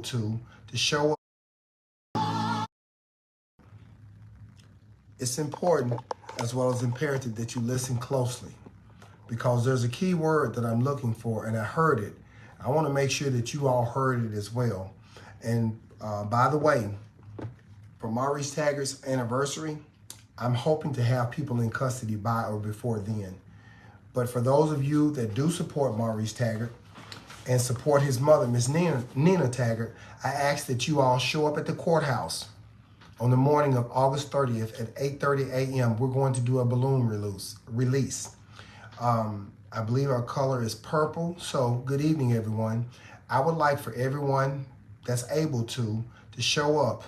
to show up. It's important as well as imperative that you listen closely, because there's a key word that I'm looking for, and I heard it. I want to make sure that you all heard it as well. And by the way, for Maurice Taggart's anniversary, I'm hoping to have people in custody by or before then. But for those of you that do support Maurice Taggart and support his mother, Miss Nina Taggart, I ask that you all show up at the courthouse on the morning of August 30th at 8:30 a.m. We're going to do a balloon release. I believe our color is purple. So good evening, everyone. I would like for everyone that's able to show up.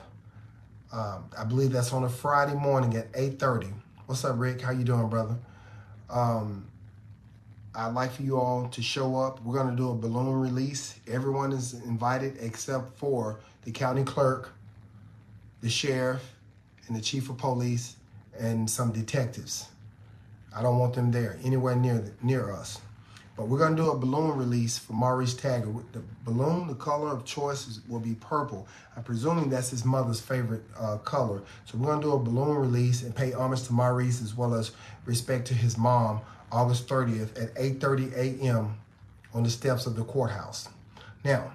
I believe that's on a Friday morning at 8:30. What's up, Rick? How you doing, brother? I'd like for you all to show up. We're going to do a balloon release. Everyone is invited except for the county clerk, the sheriff, and the chief of police, and some detectives. I don't want them there, anywhere near us. But we're going to do a balloon release for Maurice Taggart. The balloon, the color of choice will be purple. I'm presuming that's his mother's favorite color. So we're going to do a balloon release and pay homage to Maurice as well as respect to his mom, August 30th at 8:30 a.m. on the steps of the courthouse. Now,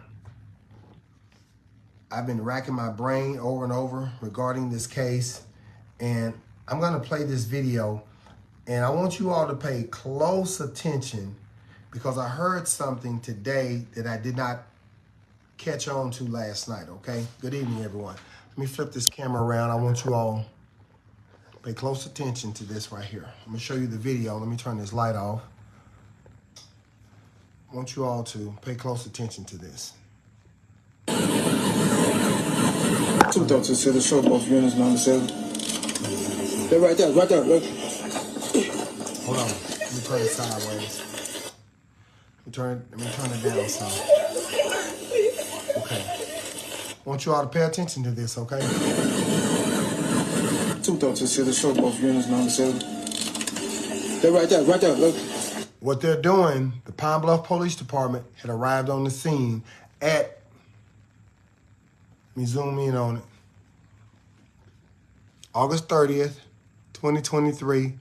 I've been racking my brain over and over regarding this case, and I'm going to play this video, and I want you all to pay close attention, because I heard something today that I did not catch on to last night, okay? Good evening, everyone. Let me flip this camera around. I want you all to pay close attention to this right here. I'm gonna show you the video. Let me turn this light off. I want you all to pay close attention to this. Two doctors to the short both units, number 7. They're right there, look. Hold on, let me turn it sideways. Let me turn it down some. Okay. I want you all to pay attention to this, okay? Two doctors to the short both units, number 7. They're right there, look. What they're doing, the Pine Bluff Police Department had arrived on the scene at, let me zoom in on it, August 30th, 2023.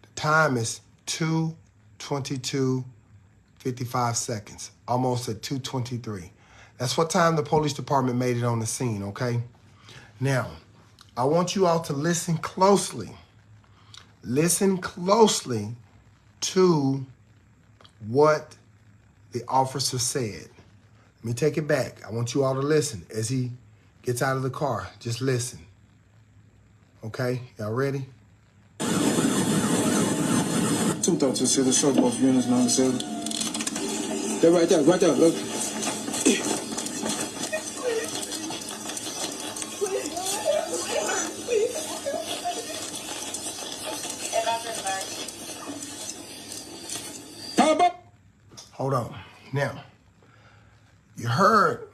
The time is 2:22:55 seconds, almost at 2:23. That's what time the police department made it on the scene, okay? Now, I want you all to listen closely. Listen closely to what the officer said. Let me take it back. I want you all to listen as he gets out of the car. Just listen. Okay, y'all ready? Two doctors to the short both units, number 7. They're right there, look. Hold on. Now, you heard,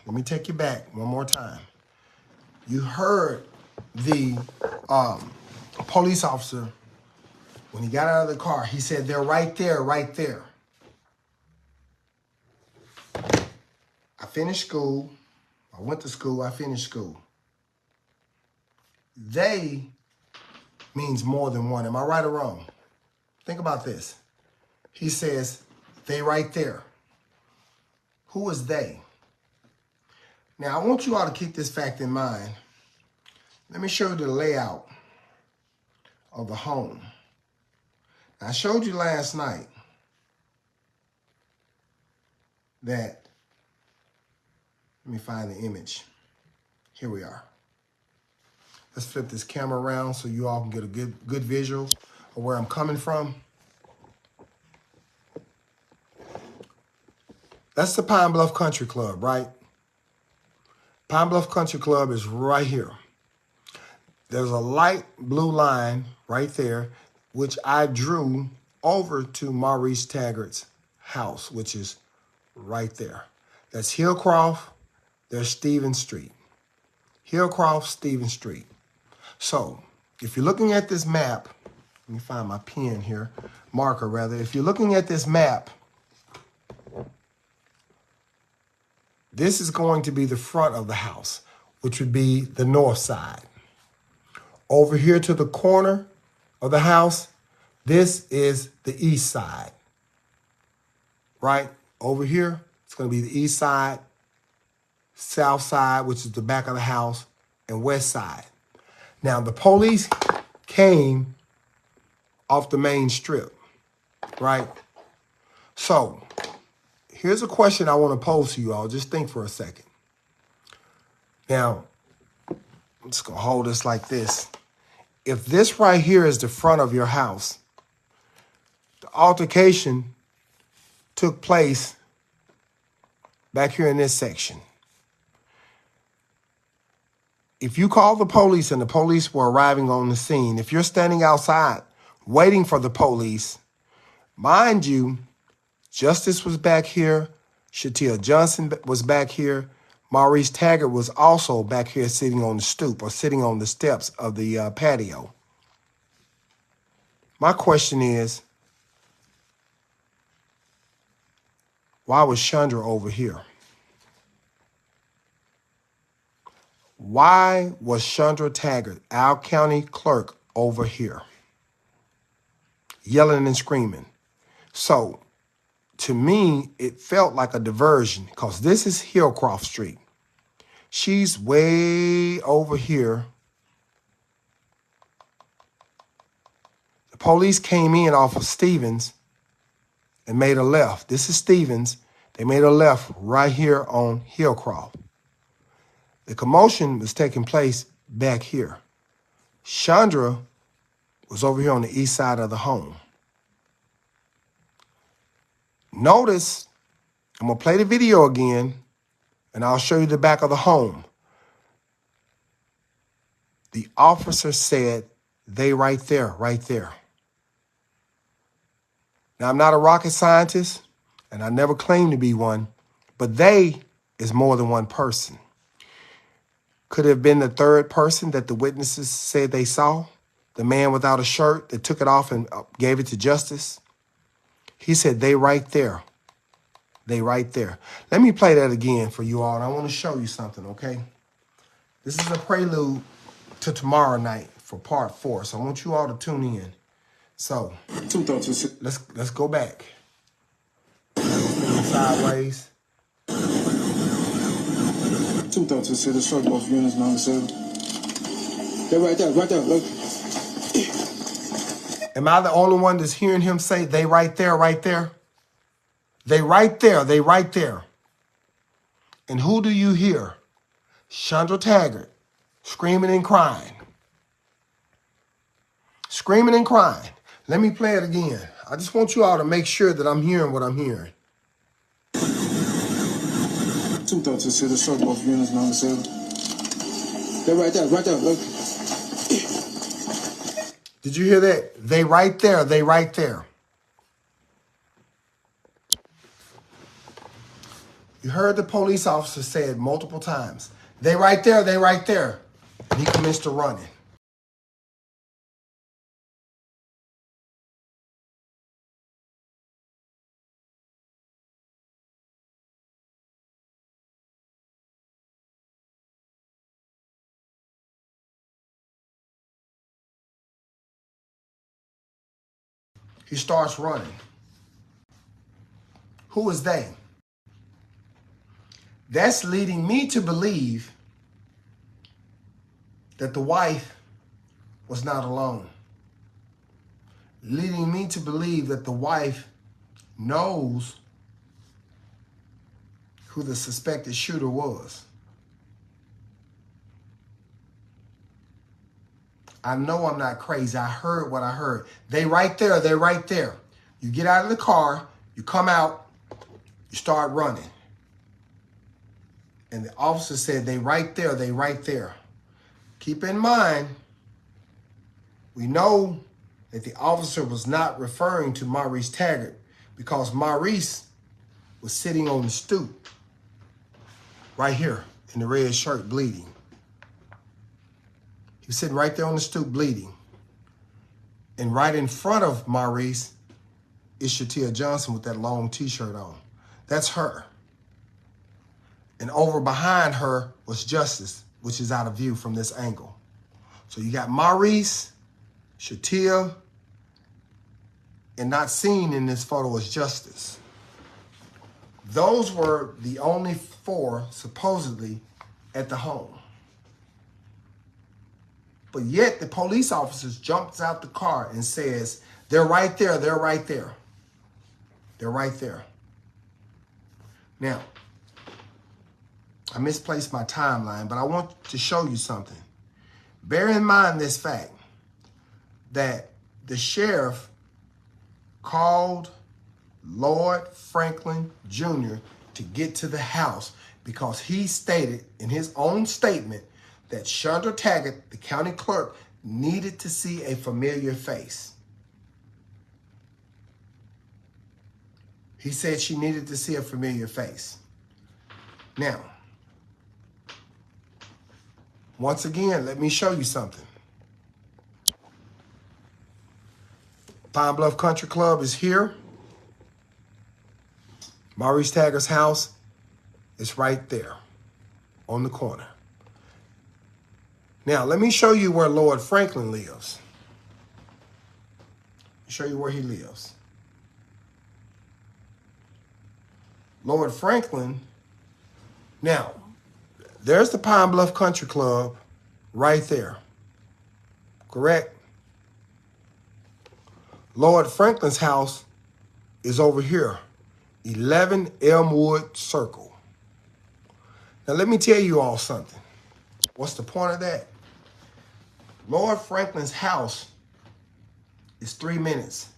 let me take you back one more time. You heard the police officer, when he got out of the car, he said, they're right there. I finished school. I went to school. I finished school. They means more than one. Am I right or wrong? Think about this. He says, they right there. Who is they? Now, I want you all to keep this fact in mind. Let me show you the layout of the home. Now, I showed you last night that, let me find the image. Here we are. Let's flip this camera around so you all can get a good visual of where I'm coming from. That's the Pine Bluff Country Club, right? Pine Bluff Country Club is right here. There's a light blue line right there, which I drew over to Maurice Taggart's house, which is right there. That's Hillcroft, there's Stevens Street. Hillcroft, Stevens Street. So if you're looking at this map, let me find my pen here, marker rather. If you're looking at this map, This is going to be the front of the house, which would be the north side. Over here to the corner of the house, this is the east side. Right? Over here, it's going to be the east side, south side, which is the back of the house, and west side. Now, the police came off the main strip, right? So, here's a question I want to pose to you all. Just think for a second. Now, I'm just going to hold this like this. If this right here is the front of your house, the altercation took place back here in this section. If you call the police and the police were arriving on the scene, if you're standing outside waiting for the police, mind you, Justice was back here, Shatia Johnson was back here, Maurice Taggart was also back here sitting on the stoop or sitting on the steps of the patio. My question is, why was Chandra over here? Why was Chandra Taggart, our county clerk, over here? Yelling and screaming. So, to me, it felt like a diversion because this is Hillcroft Street. She's way over here. The police came in off of Stevens and made a left. This is Stevens. They made a left right here on Hillcroft. The commotion was taking place back here. Chandra was over here on the east side of the home. Notice, I'm going to play the video again, and I'll show you the back of the home. The officer said, they right there, right there. Now, I'm not a rocket scientist, and I never claimed to be one, but they is more than one person. Could have been the third person that the witnesses said they saw, the man without a shirt that took it off and gave it to Justice. He said, they right there. They right there. Let me play that again for you all, and I want to show you something, okay? This is a prelude to tomorrow night for part 4, so I want you all to tune in. So, let's go back. Sideways. 236 short, both units 97. They're right there, look. Am I the only one that's hearing him say, they right there, right there? They right there, they right there. And who do you hear? Chandra Taggart screaming and crying. Screaming and crying. Let me play it again. I just want you all to make sure that I'm hearing what I'm hearing. 236 short, both units 97. They're right there, look. Did you hear that? They right there, they right there. You heard the police officer say it multiple times. They right there, they right there. And he commenced to running. He starts running. Who is they? That's leading me to believe that the wife was not alone. Leading me to believe that the wife knows who the suspected shooter was. I know I'm not crazy. I heard what I heard. They right there, they right there. You get out of the car, you come out, you start running. And the officer said, they right there, they right there. Keep in mind, we know that the officer was not referring to Maurice Taggart because Maurice was sitting on the stoop right here in the red shirt bleeding. He was sitting right there on the stoop bleeding. And right in front of Maurice is Shatia Johnson with that long t-shirt on. That's her. And over behind her was Justice, which is out of view from this angle. So you got Maurice, Shatia, and not seen in this photo is Justice. Those were the only four supposedly at the home. But yet the police officers jumps out the car and says, they're right there, they're right there. They're right there. Now, I misplaced my timeline, but I want to show you something. Bear in mind this fact that the sheriff called Lord Franklin Jr. to get to the house because he stated in his own statement that Chandra Taggart, the county clerk, needed to see a familiar face. He said she needed to see a familiar face. Now, once again, let me show you something. Pine Bluff Country Club is here. Maurice Taggart's house is right there on the corner. Now, let me show you where Lord Franklin lives. Show you where he lives. Lord Franklin, now, there's the Pine Bluff Country Club right there, correct? Lord Franklin's house is over here, 11 Elmwood Circle. Now, let me tell you all something. What's the point of that? Lord Franklin's house is 3 minutes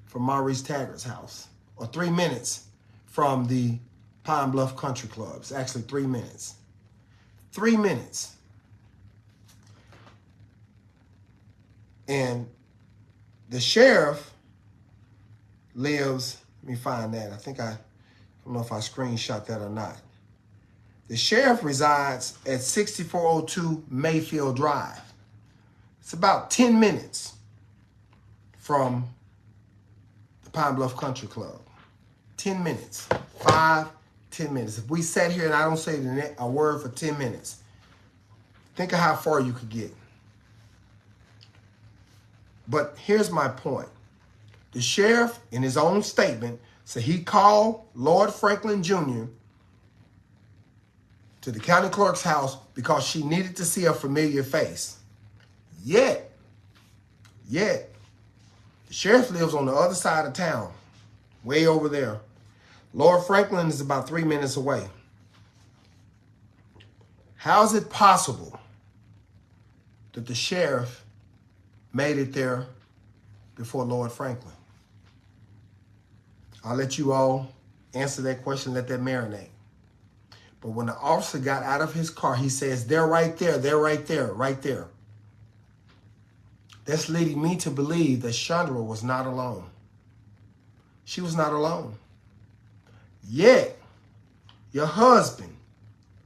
from Maurice Taggart's house, or 3 minutes from the Pine Bluff Country Club. It's actually 3 minutes. 3 minutes. And the sheriff lives, let me find that. I don't know if I screenshot that or not. The sheriff resides at 6402 Mayfield Drive. It's about 10 minutes from the Pine Bluff Country Club. 10 minutes. 10 minutes. If we sat here and I don't say a word for 10 minutes, think of how far you could get. But here's my point. The sheriff, in his own statement, said he called Lord Franklin Jr. to the county clerk's house because she needed to see a familiar face. Yet, the sheriff lives on the other side of town, way over there. Lord Franklin is about 3 minutes away. How is it possible that the sheriff made it there before Lord Franklin? I'll let you all answer that question, let that marinate. But when the officer got out of his car, he says, they're right there, they're right there, right there. That's leading me to believe that Chandra was not alone. She was not alone. Yet, your husband,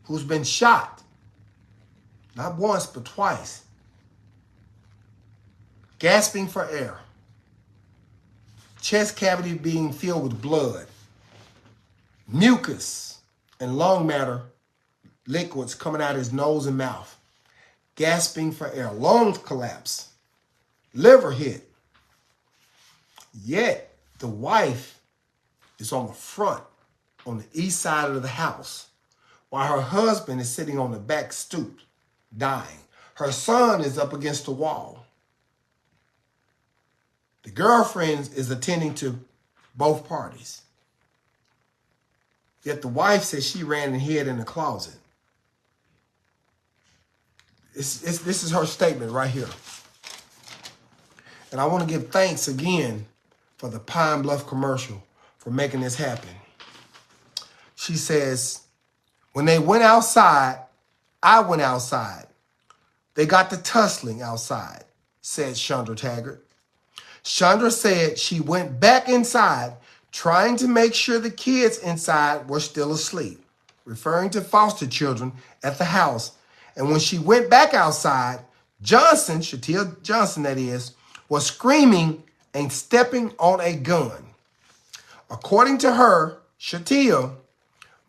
who's been shot, not once, but twice, gasping for air, chest cavity being filled with blood, mucus and lung matter liquids coming out of his nose and mouth, gasping for air, lungs collapse, liver hit. Yet, the wife is on the front, on the east side of the house, while her husband is sitting on the back stoop, dying. Her son is up against the wall. The girlfriend is attending to both parties. Yet the wife says she ran and hid in the closet. This is her statement right here. And I want to give thanks again for the Pine Bluff commercial for making this happen. She says, when they went outside, I went outside. They got to tussling outside, said Chandra Taggart. Chandra said she went back inside, trying to make sure the kids inside were still asleep, referring to foster children at the house. And when she went back outside, Johnson, Shatia Johnson that is, was screaming and stepping on a gun. According to her, Shatia,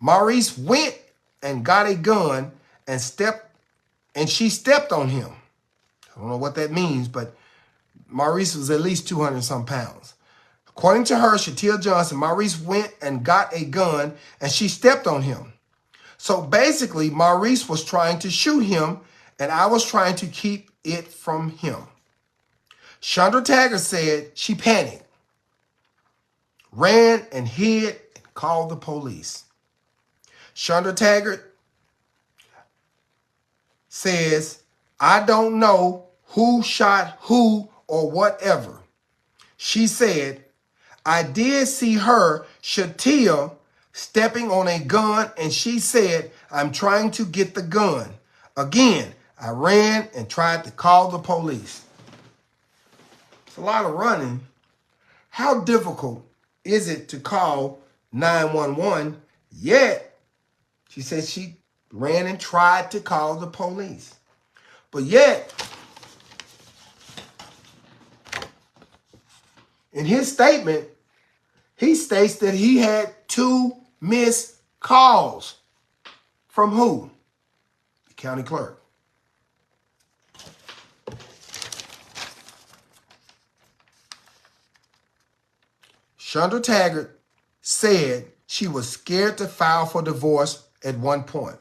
Maurice went and got a gun and she stepped on him. I don't know what that means, but Maurice was at least 200 some pounds. According to her, Shatia Johnson, Maurice went and got a gun and she stepped on him. So basically, Maurice was trying to shoot him and I was trying to keep it from him. Chandra Taggart said she panicked, ran and hid and called the police. Chandra Taggart says, I don't know who shot who or whatever. She said, I did see her, Shatia, stepping on a gun, and she said, I'm trying to get the gun. Again, I ran and tried to call the police. It's a lot of running. How difficult is it to call 911? Yet, she said she ran and tried to call the police. But yet, in his statement, he states that he had 2 missed calls. From who? The county clerk. Chandra Taggart said she was scared to file for divorce at one point.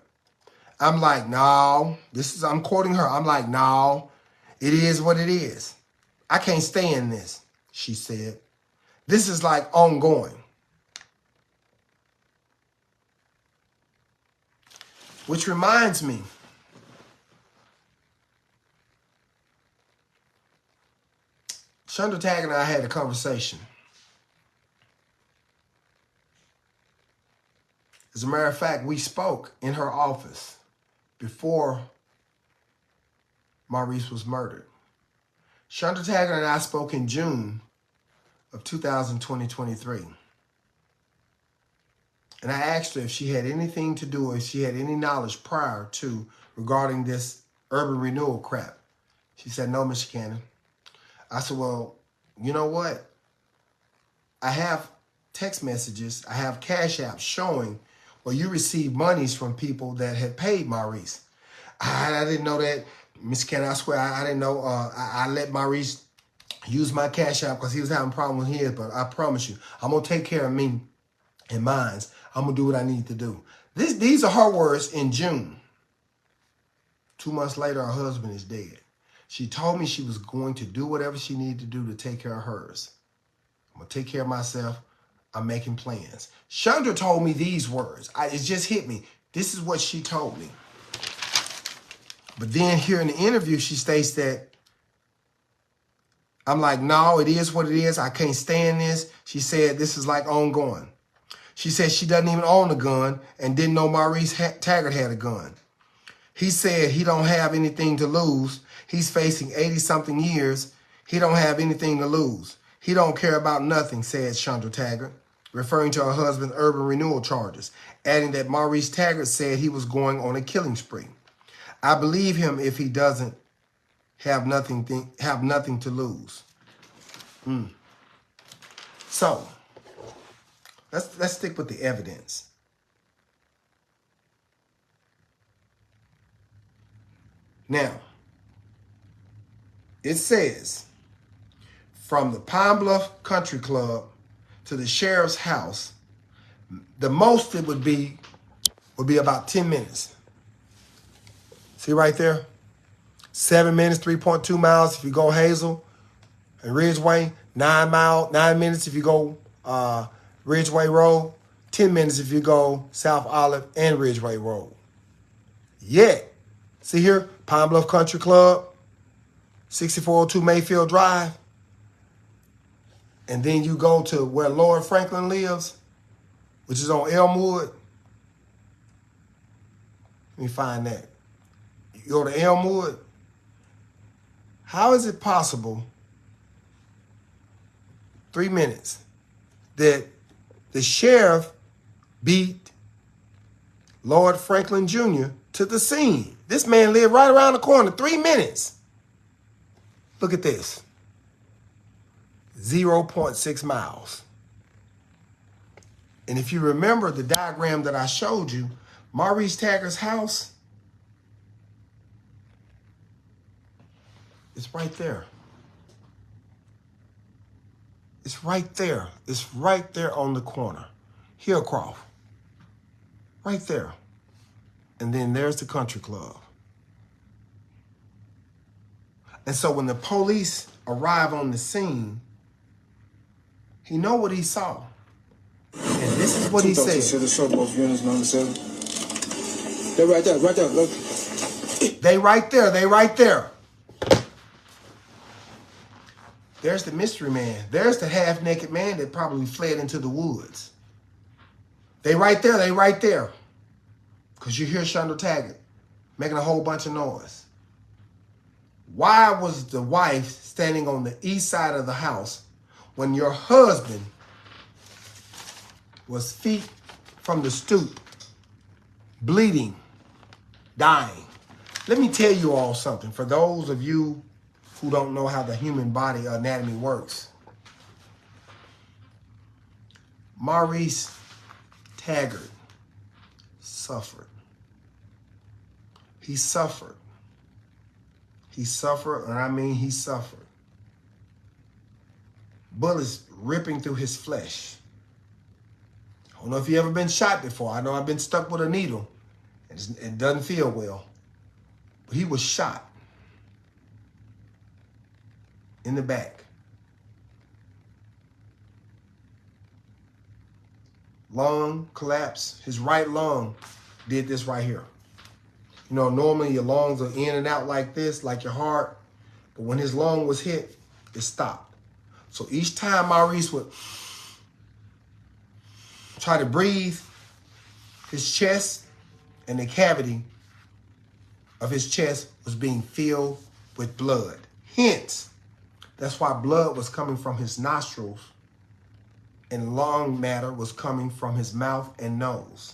I'm like, no, I'm quoting her. I'm like, no, it is what it is. I can't stay in this, she said. This is like ongoing. Which reminds me, Chandra Taggart and I had a conversation. As a matter of fact, we spoke in her office before Maurice was murdered. Chandra Taggart and I spoke in June of 2023. And I asked her if she had anything to do or if she had any knowledge prior to regarding this urban renewal crap. She said, no, Mr. Cannon. I said, well, you know what? I have text messages, I have cash apps showing where you received monies from people that had paid Maurice. I didn't know that, Mr. Cannon. I swear I didn't know. I let Maurice use my cash app because he was having problems with his, but I promise you, I'm going to take care of me and mine. I'm going to do what I need to do. These are her words in June. 2 months later, her husband is dead. She told me she was going to do whatever she needed to do to take care of hers. I'm going to take care of myself. I'm making plans. Chandra told me these words. It just hit me. This is what she told me. But then here in the interview, she states that I'm like, no, it is what it is. I can't stand this. She said this is like ongoing. She said she doesn't even own a gun and didn't know Maurice Taggart had a gun. He said he don't have anything to lose. He's facing 80-something years. He don't have anything to lose. He don't care about nothing, said Chandra Taggart, referring to her husband's urban renewal charges, adding that Maurice Taggart said he was going on a killing spree. I believe him if he doesn't have nothing to lose. So, let's stick with the evidence. Now, it says, from the Pine Bluff Country Club to the sheriff's house, the most it would be about 10 minutes. See right there? 7 minutes, 3.2 miles if you go Hazel and Ridgeway. 9 minutes if you go Ridgeway Road. 10 minutes if you go South Olive and Ridgeway Road. Yet, see here, Pine Bluff Country Club, 6402 Mayfield Drive. And then you go to where Lord Franklin lives, which is on Elmwood. Let me find that. You go to Elmwood. How is it possible, 3 minutes, that the sheriff beat Lord Franklin Jr. to the scene? This man lived right around the corner, 3 minutes. Look at this. 0.6 miles. And if you remember the diagram that I showed you, Maurice Taggart's house is right there. It's right there. It's right there on the corner. Hillcroft. Right there. And then there's the country club. And so when the police arrive on the scene, he know what he saw. And this is what he said. Sinister show both units 97. They're right there, look. They right there, they right there. There's the mystery man. There's the half-naked man that probably fled into the woods. They right there, they right there. Because you hear Shonda Taggart making a whole bunch of noise. Why was the wife standing on the east side of the house when your husband was feet from the stoop, bleeding, dying? Let me tell you all something. For those of you who don't know how the human body anatomy works, Maurice Taggart suffered. He suffered. He suffered, and I mean he suffered. Bullets ripping through his flesh. I don't know if you ever been shot before. I know I've been stuck with a needle. It doesn't feel well. But he was shot in the back. Lung collapse. His right lung did this right here. You know, normally your lungs are in and out like this, like your heart. But when his lung was hit, it stopped. So each time Maurice would try to breathe, his chest and the cavity of his chest was being filled with blood. Hence, that's why blood was coming from his nostrils and lung matter was coming from his mouth and nose.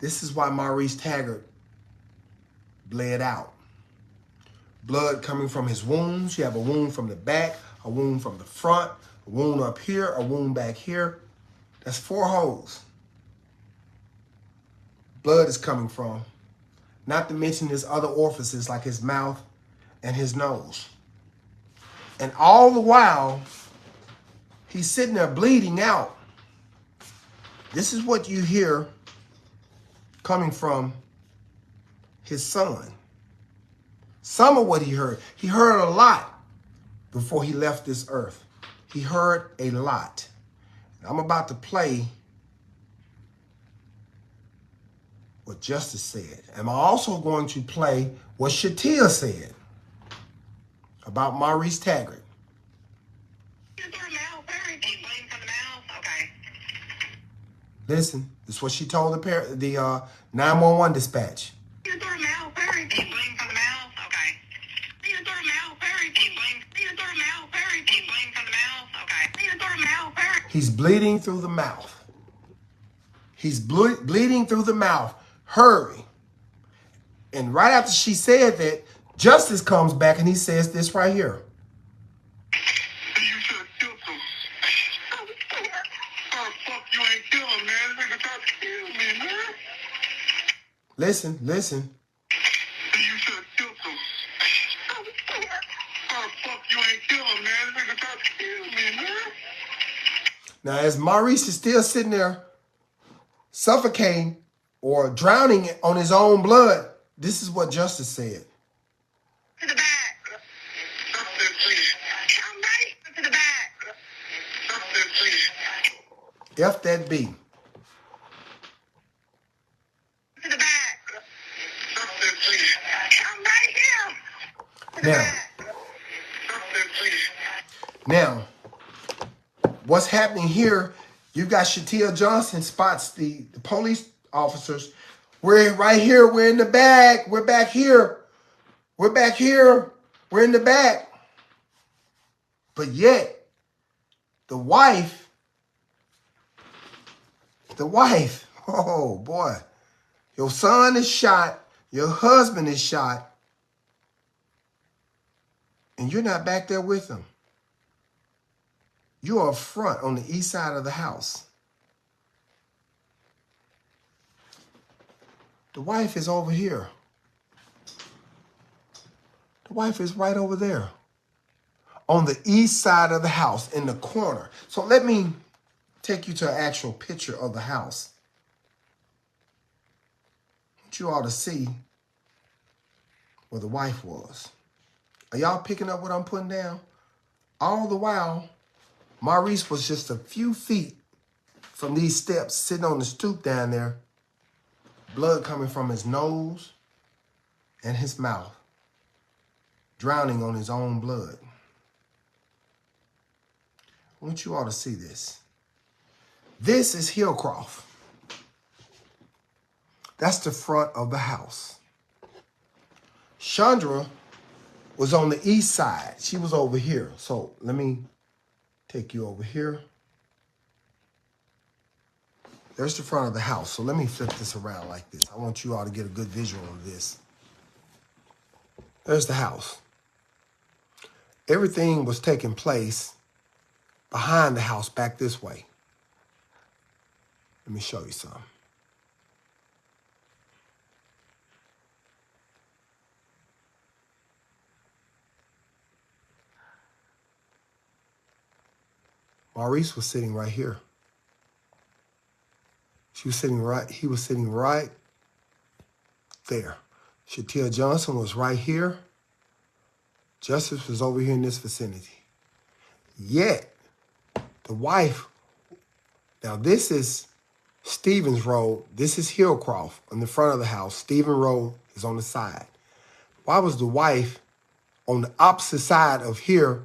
This is why Maurice Taggart bled out. Blood coming from his wounds. You have a wound from the back, a wound from the front, a wound up here, a wound back here. That's 4 holes. Blood is coming from. Not to mention his other orifices like his mouth and his nose. And all the while, he's sitting there bleeding out. This is what you hear coming from his son. Some of what he heard. He heard a lot before he left this earth. He heard a lot. I'm about to play what Justice said. I'm also going to play what Shatia said about Maurice Taggart. Listen, this is what she told the 911 dispatch. He's bleeding through the mouth. He's bleeding through the mouth. Hurry. And right after she said that, Justice comes back and he says this right here. Listen, listen. You should have killed him. Oh, fuck, you ain't kill him, man. Nigga tried to kill me, man. Now, as Maurice is still sitting there suffocating or drowning on his own blood, this is what Justice said. To the back. Justice, please. Come right to the back. Justice, please. F that B. To the back. Justice, please. Come right here. To the back. Justice, please. Now, what's happening here, you've got Shatia Johnson spots the police officers. We're right here. We're in the back. We're back here. We're back here. We're in the back. But yet, the wife, oh boy, your son is shot. Your husband is shot. And you're not back there with them. You are up front on the east side of the house. The wife is over here. The wife is right over there on the east side of the house in the corner. So let me take you to an actual picture of the house. I want you all to see where the wife was. Are y'all picking up what I'm putting down? All the while, Maurice was just a few feet from these steps, sitting on the stoop down there, blood coming from his nose and his mouth, drowning on his own blood. I want you all to see this. This is Hillcroft. That's the front of the house. Chandra was on the east side. She was over here. So let me take you over here. There's the front of the house. So let me flip this around like this. I want you all to get a good visual of this. There's the house. Everything was taking place behind the house back this way. Let me show you something. Maurice was sitting right here. He was sitting right there. Shatia Johnson was right here. Justice was over here in this vicinity. Yet, the wife, now this is Stevens Road. This is Hillcroft on the front of the house. Stevens Road is on the side. Why was the wife on the opposite side of here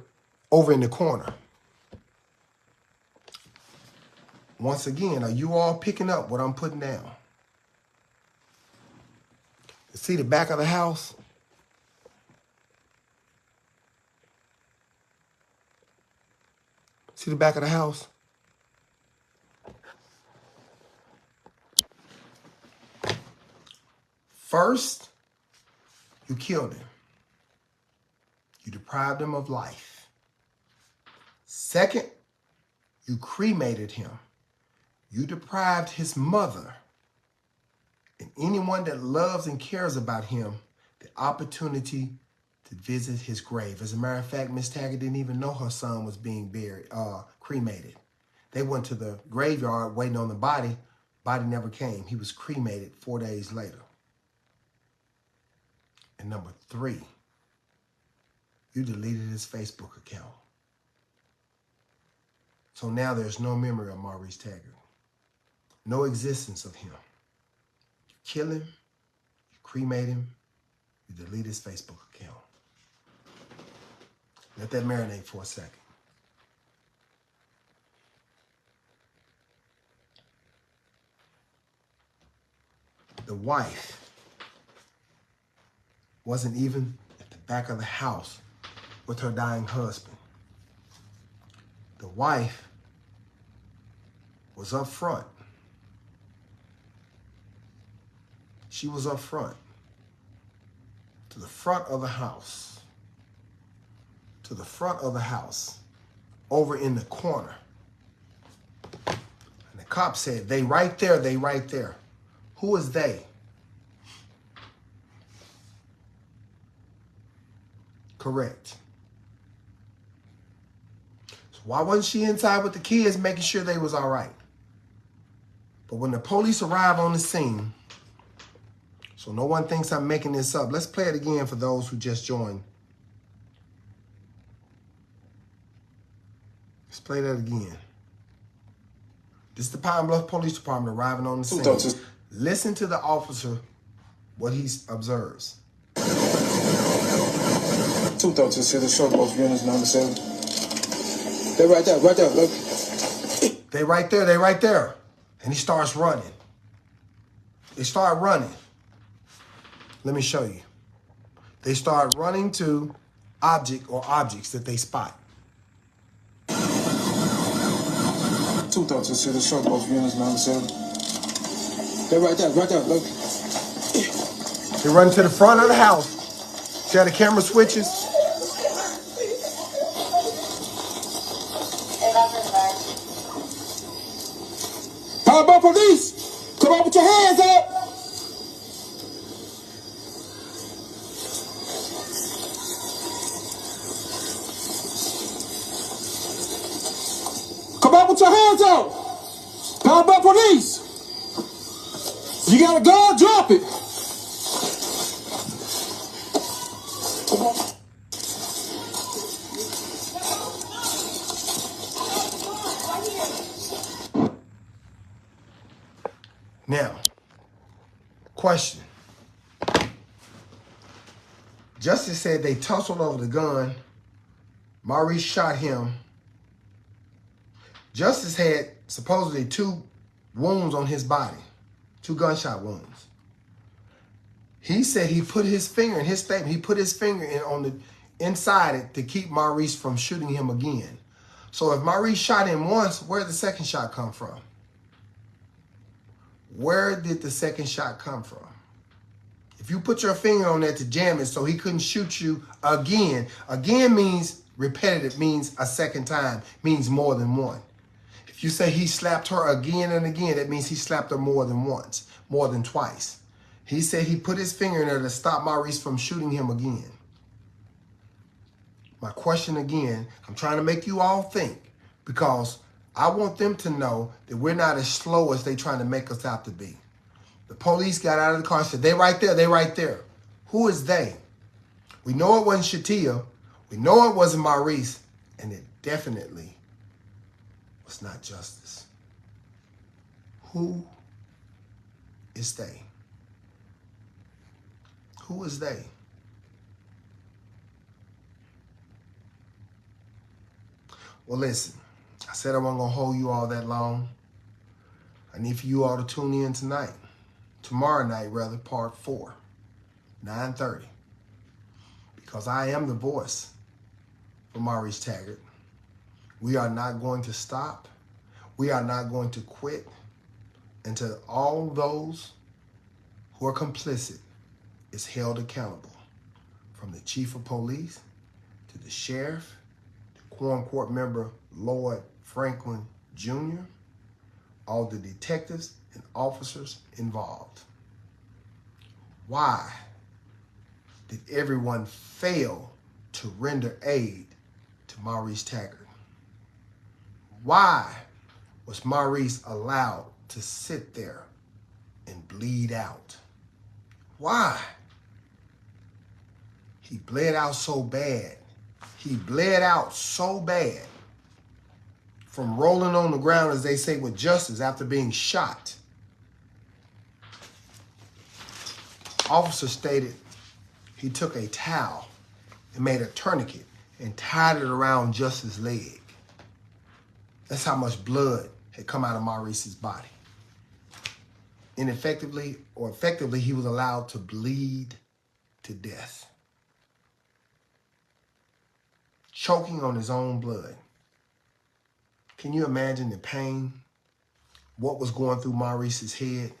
over in the corner? Once again, are you all picking up what I'm putting down? You see the back of the house? See the back of the house? First, you killed him. You deprived him of life. Second, you cremated him. You deprived his mother and anyone that loves and cares about him the opportunity to visit his grave. As a matter of fact, Miss Taggart didn't even know her son was being cremated. They went to the graveyard waiting on the body. Body never came. He was cremated 4 days later. And number 3, you deleted his Facebook account. So now there's no memory of Maurice Taggart. No existence of him. You kill him, you cremate him, you delete his Facebook account. Let that marinate for a second. The wife wasn't even at the back of the house with her dying husband. The wife was up front. She was up front, to the front of the house, to the front of the house, over in the corner. And the cop said, they right there, they right there. Who is they? Correct. So why wasn't she inside with the kids making sure they was all right? But when the police arrive on the scene, so no one thinks I'm making this up. Let's play it again for those who just joined. Let's play that again. This is the Pine Bluff Police Department arriving on the scene. Listen to the officer, what he observes. 236 short both units, number 7. They're right there, look. They right there, they right there. And he starts running. They start running. Let me show you. They start running to objects that they spot. 236 short both units, number 7. They're right there, look. They run to the front of the house. See how the camera switches? Power by police. Come on with your hands up. Come on with your hands up. Power by police. You got a gun, drop it. Now, question. Justice said they tussled over the gun. Maurice shot him. Justice had supposedly 2 wounds on his body, 2 gunshot wounds. He said he put his finger in his statement. He put his finger in on the inside it to keep Maurice from shooting him again. So if Maurice shot him once, where did the second shot come from? Where did the second shot come from? If you put your finger on that to jam it so he couldn't shoot you again, again means repetitive, means a second time, means more than one. If you say he slapped her again and again, that means he slapped her more than once, more than twice. He said he put his finger in there to stop Maurice from shooting him again. My question again, I'm trying to make you all think, because I want them to know that we're not as slow as they trying to make us out to be. The police got out of the car and said, they right there, they right there. Who is they? We know it wasn't Shatia. We know it wasn't Maurice. And it definitely was not Justice. Who is they? Who is they? Well, listen. I said I wasn't going to hold you all that long. I need for you all to tune in tonight. Tomorrow night, rather, part 4, 9:30. Because I am the voice for Maurice Taggart. We are not going to stop. We are not going to quit until all those who are complicit is held accountable. From the chief of police to the sheriff, to quorum court member Lloyd Franklin Jr., all the detectives and officers involved. Why did everyone fail to render aid to Maurice Taggart? Why was Maurice allowed to sit there and bleed out? Why? He bled out so bad. He bled out so bad from rolling on the ground, as they say, with Justice after being shot. Officer stated he took a towel and made a tourniquet and tied it around Justice's leg. That's how much blood had come out of Maurice's body. Ineffectively or effectively, he was allowed to bleed to death, choking on his own blood. Can you imagine the pain? What was going through Maurice's head?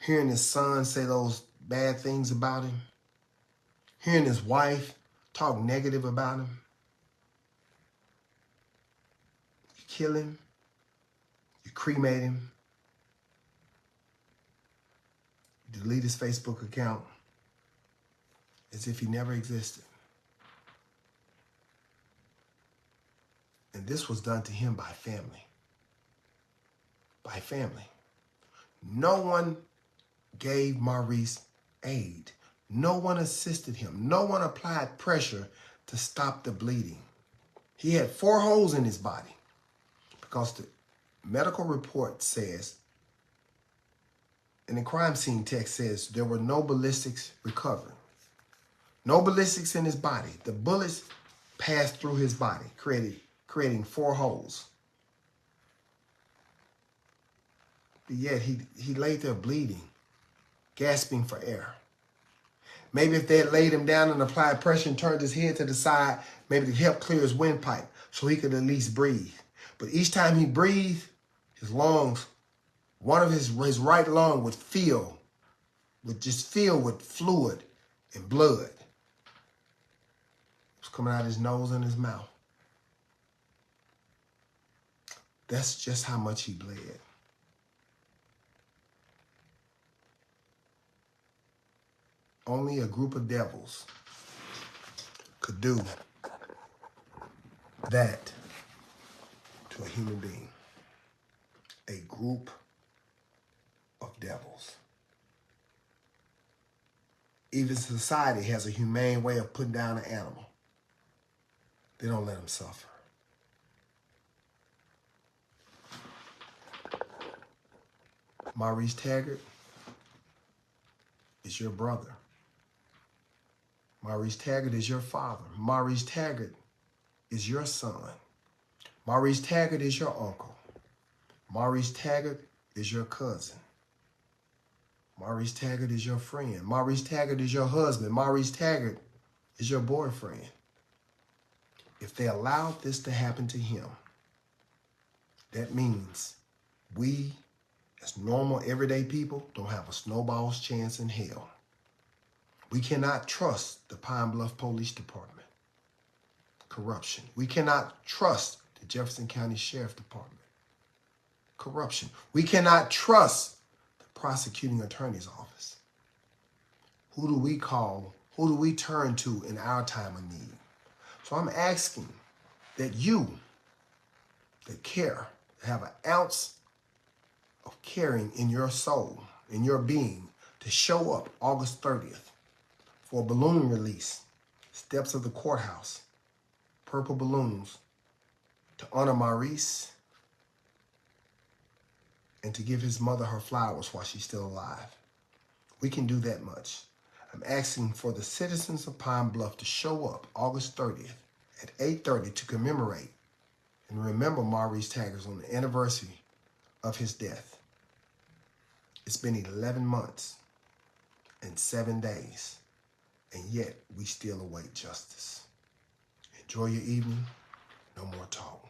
Hearing his son say those bad things about him. Hearing his wife talk negative about him. You kill him. You cremate him. You delete his Facebook account as if he never existed. And this was done to him by family. By family. No one gave Maurice aid. No one assisted him. No one applied pressure to stop the bleeding. He had 4 holes in his body because the medical report says, and the crime scene text says, there were no ballistics recovered. No ballistics in his body. The bullets passed through his body, creating 4 holes. But yet he laid there bleeding, gasping for air. Maybe if they had laid him down and applied pressure and turned his head to the side, maybe to help clear his windpipe so he could at least breathe. But each time he breathed, his lungs, one of his right lung would just fill with fluid and blood. It was coming out his nose and his mouth. That's just how much he bled. only a group of devils could do that to a human being. A group of devils. Even society has a humane way of putting down an animal. They don't let them suffer. Maurice Taggart is your brother. Maurice Taggart is your father. Maurice Taggart is your son. Maurice Taggart is your uncle. Maurice Taggart is your cousin. Maurice Taggart is your friend. Maurice Taggart is your husband. Maurice Taggart is your boyfriend. If they allowed this to happen to him, that means we, as normal, everyday people, don't have a snowball's chance in hell. We cannot trust the Pine Bluff Police Department. Corruption. We cannot trust the Jefferson County Sheriff Department. Corruption. We cannot trust the prosecuting attorney's office. Who do we call? Who do we turn to in our time of need? So I'm asking that you, that care, have an ounce of caring in your soul, in your being, to show up August 30th for a balloon release, steps of the courthouse, purple balloons, to honor Maurice and to give his mother her flowers while she's still alive. We can do that much. I'm asking for the citizens of Pine Bluff to show up August 30th at 8:30 to commemorate and remember Maurice Taggart on the anniversary of his death. It's been 11 months and 7 days, and yet we still await justice. Enjoy your evening. No more talk.